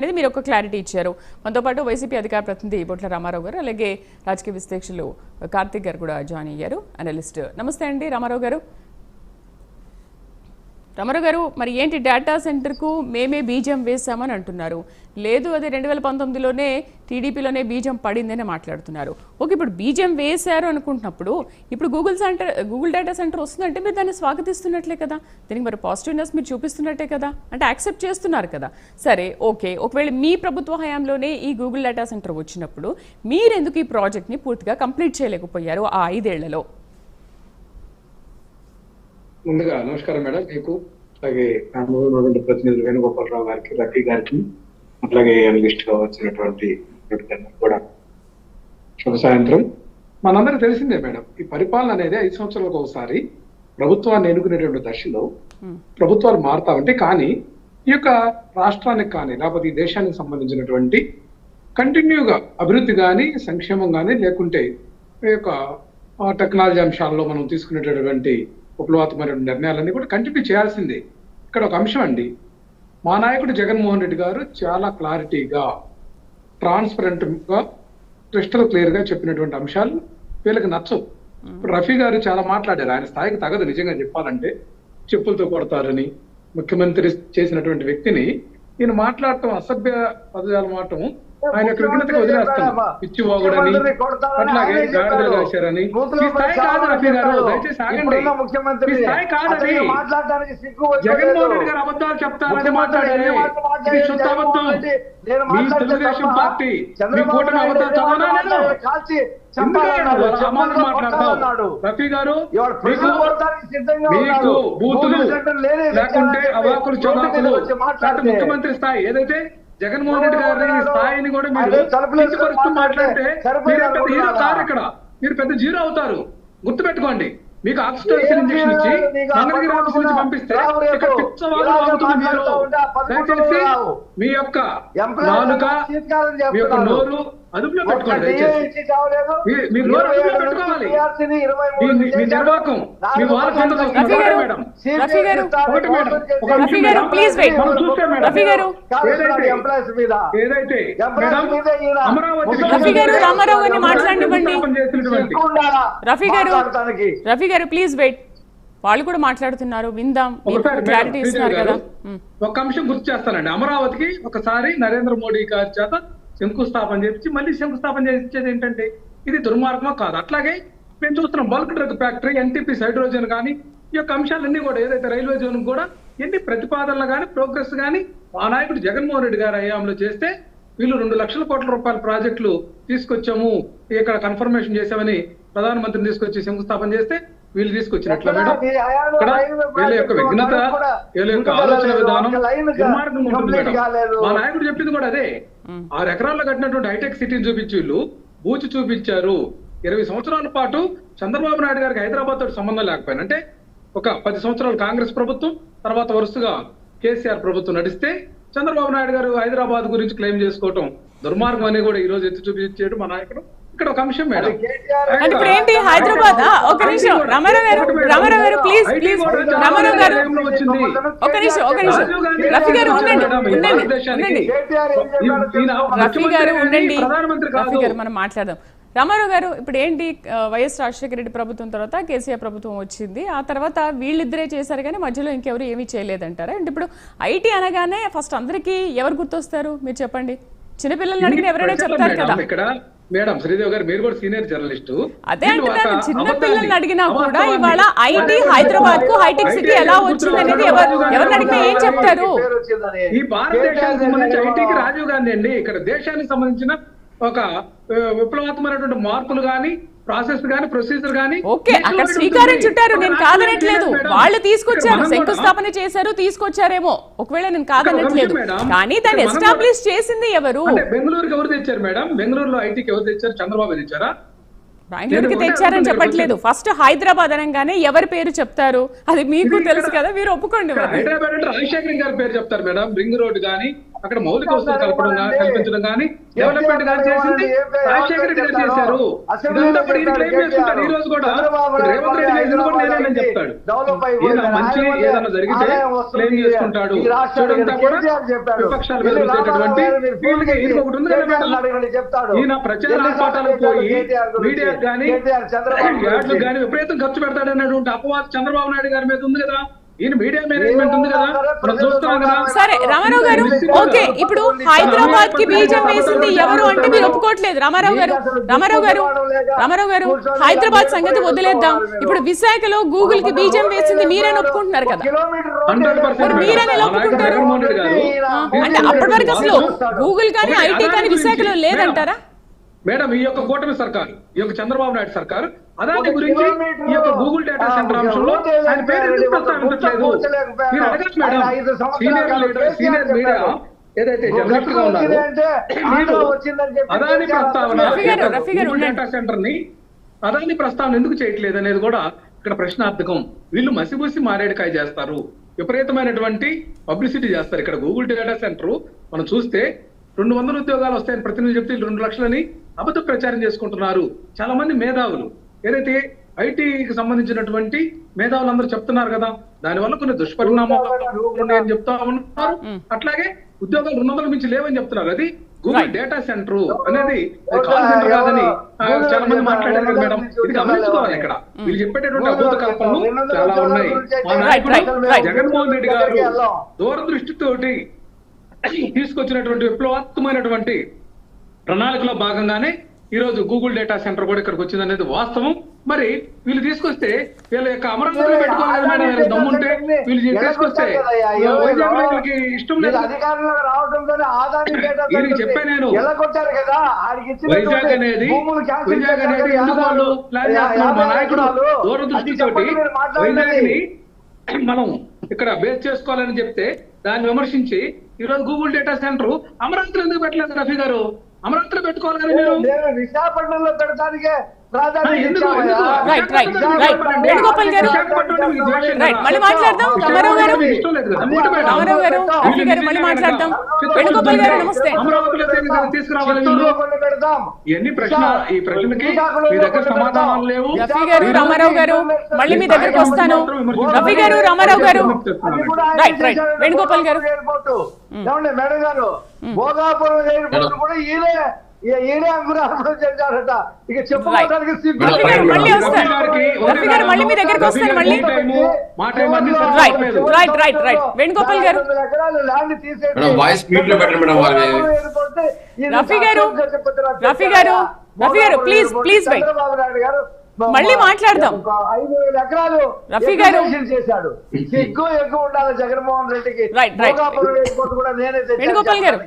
అనేది మీరు ఒక క్లారిటీ ఇచ్చారు. మనతో పాటు వైసీపీ అధికార ప్రతినిధి బొట్ల రామారావు గారు, అలాగే రాజకీయ విశ్లేషకులు కార్తిక్ గారు కూడా జాయిన్ అయ్యారు, అనలిస్ట్. నమస్తే అండి రామారావు గారు. రామారావు గారు, మరి ఏంటి డేటా సెంటర్కు మేమే బీజం వేసామని అంటున్నారు. లేదు, అది 2019లోనే టీడీపీలోనే బీజం పడిందని మాట్లాడుతున్నారు. ఓకే, ఇప్పుడు బీజం వేశారు అనుకుంటున్నప్పుడు ఇప్పుడు గూగుల్ డేటా సెంటర్ వస్తుందంటే మీరు దాన్ని స్వాగతిస్తున్నట్లే కదా, దీనికి మరి పాజిటివ్నెస్ మీరు చూపిస్తున్నట్టే కదా, అంటే యాక్సెప్ట్ చేస్తున్నారు కదా. సరే, ఓకే, ఒకవేళ మీ ప్రభుత్వ హయాంలోనే ఈ గూగుల్ డేటా సెంటర్ వచ్చినప్పుడు మీరెందుకు ఈ ప్రాజెక్ట్ని పూర్తిగా కంప్లీట్ చేయలేకపోయారు ఆ 5 ఏళ్లలో? ముందుగా నమస్కారం మేడం, మీకు అలాగే ప్రతినిధులు వేణుగోపాలరావు గారికి, రఫీ గారికి, అట్లాగే అనలిస్ట్ గా వచ్చినటువంటి కూడా శుభ సాయంత్రం. మనందరికి తెలిసిందే మేడం, ఈ పరిపాలన అనేది 5 సంవత్సరాలకు ఒకసారి ప్రభుత్వాన్ని ఎన్నుకునేటువంటి దశలో ప్రభుత్వాలు మారుతా ఉంటాయి. కానీ ఈ యొక్క రాష్ట్రానికి కానీ లేకపోతే ఈ దేశానికి సంబంధించినటువంటి కంటిన్యూగా అభివృద్ధి కానీ సంక్షేమం కానీ లేకుంటే ఈ యొక్క టెక్నాలజీ అంశాల్లో మనం తీసుకునేటటువంటి విప్లవాత్మక నిర్ణయాలన్నీ కూడా కంటిన్యూ చేయాల్సిందే. ఇక్కడ ఒక అంశం అండి, మా నాయకుడు జగన్మోహన్ రెడ్డి గారు చాలా క్లారిటీగా ట్రాన్స్పరెంట్ గా క్రిస్టల్ క్లియర్ గా చెప్పినటువంటి అంశాలు వీళ్ళకి నచ్చవు. ఇప్పుడు రఫీ గారు చాలా మాట్లాడారు, ఆయన స్థాయికి తగదు నిజంగా చెప్పాలంటే, చెప్పులతో కొడతారని ముఖ్యమంత్రి చేసినటువంటి వ్యక్తిని ఈయన మాట్లాడటం, అసభ్య పదజాలు మాటం ఆయన కృతజ్ఞతగా వదిలేస్తాను. పిచ్చి వాగుడని, అట్లాగే గాడిదలు కాశారని. ఈ స్థాయి కాదు రఫీ గారు, దయచేసి ఆగండి. ఈ స్థాయి కాదని జగన్మోహన్ రెడ్డి గారు అబద్ధాలు చెప్తారని మాట్లాడారు, ఇది శుద్ధ అబద్ధం. మీ తెలుగుదేశం పార్టీ మీ కూటమి అబద్ధాలు చదవనా? మాట్లాడతావు రఫీ గారు, మీకు బూతులు లేకుంటే అవాకులు చవాకులు ముఖ్యమంత్రి స్థాయి ఏదైతే జగన్మోహన్ రెడ్డి గారి స్థాయిని కూడా మీరు కించపరుస్తూ మాట్లాడితే మీరు పెద్ద హీరో కారు, ఇక్కడ మీరు పెద్ద జీరో అవుతారు. గుర్తుపెట్టుకోండి, మీకు ఆక్సిజన్ ఇంజక్షన్ ఇచ్చి మంగళగిరి ఆఫీస్ నుంచి పంపిస్తే ఇక్కడ పిచ్చవాళ్ళు అవుతుంది మీరు. దయచేసి మీ యొక్క నాలుక, మీ యొక్క నోరు అదుపులో పెట్టుకోండి. దయచేసి మీ నోరు అదుపులో పెట్టుకోవాలి. మీ నిర్వాహకం మీ వాళ్ళ మేడం ఏదైతే రఫీ గారు ప్లీజ్ వెయిట్, వాళ్ళు కూడా మాట్లాడుతున్నారు, విందాం. ఒక అంశం గుర్తు చేస్తానండి, అమరావతికి ఒకసారి నరేంద్ర మోడీ గారి చేత శంకుస్థాపన చేసి మళ్ళీ శంకుస్థాపన చేసేది ఏంటంటే ఇది దుర్మార్గమా కాదు. అట్లాగే మేము చూస్తున్నాం bulk drug factory, NTP hydrogen కానీ ఈ యొక్క అంశాలన్నీ కూడా ఏదైతే రైల్వే జోన్ కూడా ఎన్ని ప్రతిపాదనలు కానీ ప్రోగ్రెస్ కానీ మా నాయకుడు జగన్మోహన్ రెడ్డి గారి హయాంలో చేస్తే వీళ్ళు 2 లక్షల కోట్ల రూపాయల ప్రాజెక్టులు తీసుకొచ్చాము, ఇక్కడ కన్ఫర్మేషన్ చేశామని ప్రధానమంత్రిని తీసుకొచ్చి శంకుస్థాపన చేస్తే వీళ్ళు తీసుకొచ్చినట్ల మేడం. ఇక్కడ వీళ్ళ యొక్క విఘ్నత, వీళ్ళ యొక్క ఆలోచన విధానం దుర్మార్గం ఉంటుంది మేడం. మా నాయకుడు చెప్పింది కూడా అదే. 6 ఎకరాల్లో కట్టినటువంటి హైటెక్ సిటీని చూపించి వీళ్ళు బూచి చూపించారు. 20 సంవత్సరాల పాటు చంద్రబాబు నాయుడు గారికి హైదరాబాద్ తోటి సంబంధం లేకపోయినా, అంటే ఒక 10 సంవత్సరాలు కాంగ్రెస్ ప్రభుత్వం, తర్వాత వరుసగా కేసీఆర్ ప్రభుత్వం నడిస్తే చంద్రబాబు నాయుడు గారు హైదరాబాద్ గురించి క్లెయిమ్ చేసుకోవటం దుర్మార్గం అని కూడా ఈ రోజు ఎత్తి చూపించాడు మా నాయకుడు. ఇక్కడ ఒక అంశం మేడం, హైదరాబాద్ ఒక నిమిషం రామారావు గారు ప్లీజ్ ప్లీజ్ రామారావు గారు ఒక నిమిషం రఫీ గారు ఉండండి రఫీ గారు మనం మాట్లాడదాం. రామారావు గారు, ఇప్పుడు ఏంటి, వైఎస్ రాజశేఖర రెడ్డి ప్రభుత్వం తర్వాత కేసీఆర్ ప్రభుత్వం వచ్చింది, ఆ తర్వాత వీళ్ళిద్దరే చేశారు కానీ మధ్యలో ఇంకెవరు ఏమీ చేయలేదంటారా? అంటే ఇప్పుడు ఐటీ అనగానే ఫస్ట్ అందరికీ ఎవరు గుర్తొస్తారు మీరు చెప్పండి? చిన్నపిల్లల్ని అడిగిన ఎవరైనా చెప్తారు కదా. ఇక్కడ మేడం శ్రీదేవి గారు, మీరు కూడా సీనియర్ జర్నలిస్ట్, అదే అంటున్నారు. చిన్న పిల్లల్ని అడిగినా కూడా ఇవాళ ఐటీ హైదరాబాద్ కు హైటెక్ సిటీ ఎలా వచ్చింది అనేది ఎవరిని అడిగినా ఏం చెప్తారు? ఈ భారతదేశానికి సంబంధించి ఐటీకి రాజీవ్ గాంధీ అండి. ఇక్కడ దేశానికి సంబంధించిన ఒక విప్లవాత్మకమైనటువంటి మార్పులు గానీ, ప్రాసెస్ గానీ, ప్రొసీజర్ గానీ ఓకే అక్కడ శ్రీకారం చుట్టారు, నేను కాదనట్లేదు. వాళ్ళు తీసుకొచ్చారు, శంకుస్థాపన చేశారు, తీసుకొచ్చారేమో, ఒకవేళ నేను కాదనట్లేదు. కానీ దాన్ని ఎస్టాబ్లిష్ చేసింది ఎవరు? బెంగళూరుకి ఎవరు తెచ్చారు మేడం? బెంగళూరులో ఐటీకి ఎవరు తెచ్చారు? చంద్రబాబు తెచ్చారా? బెంగళూరుకి తెచ్చారని చెప్పట్లేదు. ఫస్ట్ హైదరాబాద్ అనగానే ఎవరి పేరు చెప్తారు? అది మీకు తెలుసు కదా, మీరు ఒప్పుకోండి. హైదరాబాద్ అంటే రాజశేఖర్ గారి పేరు చెప్తారు మేడం. రింగ్ రోడ్ గానీ, అక్కడ మౌలిక వస్తువులు కల్పించడం కానీ డెవలప్మెంట్ కానీ చేసింది రాజశేఖర రెడ్డి గారు చేశారు. ఇదంతా కూడా ఈయన క్లెయిమ్ చేసుకుంటాడు. ఈ రోజు కూడా రేవంత్ రెడ్డి గారు ఇది కూడా నేనే చెప్తాడు. ఈయన మంచి ఏదైనా జరిగితే క్లెయిమ్ చేసుకుంటాడు. చూడంతా కూడా విపక్షాలు వెలుగుతున్నటువంటి వీళ్ళకి ఈయన ఒకటి ఉంది కదా, ఈయన ప్రచార పాఠాలకు పోయి మీడియాకు కానీ యాడ్లు కానీ విపరీతం ఖర్చు పెడతాడనేటువంటి అపవాదం చంద్రబాబు నాయుడు గారి మీద ఉంది కదా. ఈయన మీడియా మేనేజ్మెంట్ ఉంది కదా, మనం చూస్తున్నాం కదా. సరే రామారావు గారు, ఓకే, ఇప్పుడు హైదరాబాద్ కి బీజం వేసింది ఎవరు అంటే మీరు ఒప్పుకోవట్లేదు. రామారావు గారు హైదరాబాద్ సంగతి వదిలేద్దాం. ఇప్పుడు విశాఖలో గూగుల్ కి బీజం వేసింది మీరే ఒప్పుకుంటున్నారు కదా, మీరేనే ఒప్పుకుంటారు అంటే అప్పటి వరకు అసలు గూగుల్ కానీ ఐటీ కానీ విశాఖలో లేదంటారా? మేడం, ఈ యొక్క కూటమి సర్కారు, ఈ యొక్క చంద్రబాబు నాయుడు సర్కారు అదాని గురించి ఈ యొక్క గూగుల్ డేటా సెంటర్ అంశంలో ఆయన పేరు ఎందుకు ప్రస్తావించట్లేదు? మీరు అడగచ్చు మేడం. సీనియర్ మీడియా ఏదైతే జర్నలిస్ట్ గా ఉన్నారో అదాని ప్రస్తావన గూగుల్ డేటా సెంటర్ ని అదాని ప్రస్తావన ఎందుకు చేయట్లేదు అనేది కూడా ఇక్కడ ప్రశ్నార్థకం. వీళ్ళు మసిబూసి మారేడుకాయ చేస్తారు, విపరీతమైనటువంటి పబ్లిసిటీ చేస్తారు. ఇక్కడ గూగుల్ డేటా సెంటర్ మనం చూస్తే 200 ఉద్యోగాలు వస్తాయని ప్రతినిధులు చెప్తే 2 లక్షలని అబద్ధ ప్రచారం చేసుకుంటున్నారు. చాలా మంది మేధావులు ఏదైతే ఐటీకి సంబంధించినటువంటి మేధావులు అందరూ చెప్తున్నారు కదా, దానివల్ల కొన్ని దుష్పరిణామాలు ఉన్నాయని చెప్తా ఉన్నారు. అట్లాగే ఉద్యోగాలు 200 మించి లేవని చెప్తున్నారు. అది గూగుల్ డేటా సెంటర్ అనేది కాల్ సెంటర్ కాదని చాలా మంది మాట్లాడారు కదా మేడం. ఇది గమనించుకోవాలి. ఇక్కడ వీళ్ళు చెప్పేటటువంటి అద్భుత కల్పనలు చాలా ఉన్నాయి. మా నాయకుడు జగన్మోహన్ రెడ్డి గారు దూరదృష్టితోటి తీసుకొచ్చినటువంటి విప్లవాత్మకమైనటువంటి ప్రణాళికలో భాగంగానే ఈ రోజు గూగుల్ డేటా సెంటర్ కూడా ఇక్కడికి వచ్చింది అనేది వాస్తవం. మరి వీళ్ళు తీసుకొస్తే వీళ్ళ యొక్క అమరావతిలో పెట్టుకోలేదు మేడం. వీళ్ళ దమ్ముంటే వీళ్ళు తీసుకొస్తే వైజాగ్కి ఇష్టం లేదు. వీరికి చెప్పే నేను వైజాగ్ అనేది ఎందుకు వాళ్ళు ప్లాన్ చేస్తున్నారు? మా నాయకుడు దూరదృష్టితోటి వైజాగ్ ని మనం ఇక్కడ బేస్ చేసుకోవాలని చెప్తే దాన్ని విమర్శించి ఈ రోజు గూగుల్ డేటా సెంటర్ అమరావతిలో ఎందుకు పెట్టలేదు రఫీ గారు? అమరావతిలో పెట్టుకోవాలి కదా మీరు. విశాఖపట్నంలో పెట్టడానికే వేణుగోపాల్ గారు మళ్ళీ మాట్లాడదాం. రామారావు గారు రఫీ గారు మళ్ళీ మాట్లాడదాం. వేణుగోపాల్ గారు నమస్తే. ఎన్ని ప్రశ్న ఈ ప్రశ్నకి మీ దగ్గర సమాధానాలు లేవు. రఫీ గారు రామారావు గారు మళ్ళీ మీ దగ్గరకు వస్తాను. రఫీ గారు రామారావు గారు రైట్ రైట్ వేణుగోపాల్ గారు మేడం గారు భోగాపురం ఎయిర్పోర్ట్ కూడా ఈయనే అంకురార్పణ చేశారట. ఇక చెప్పుకోవడానికి మళ్ళీ మీ దగ్గరకు వస్తాను. మళ్ళీ రైట్ రైట్ రైట్ వేణుగోపాల్ గారు ల్యాండ్ తీసేసి రఫీ గారు ప్లీజ్ ప్లీజ్ చంద్రబాబు నాయుడు గారు మళ్ళీ మాట్లాడదాం. 5,000 ఎకరాలు రఫీ గారు చేశాడు. ఎక్కువ ఉండాలి జగన్మోహన్ రెడ్డికి. వేణుగోపాల్ గారు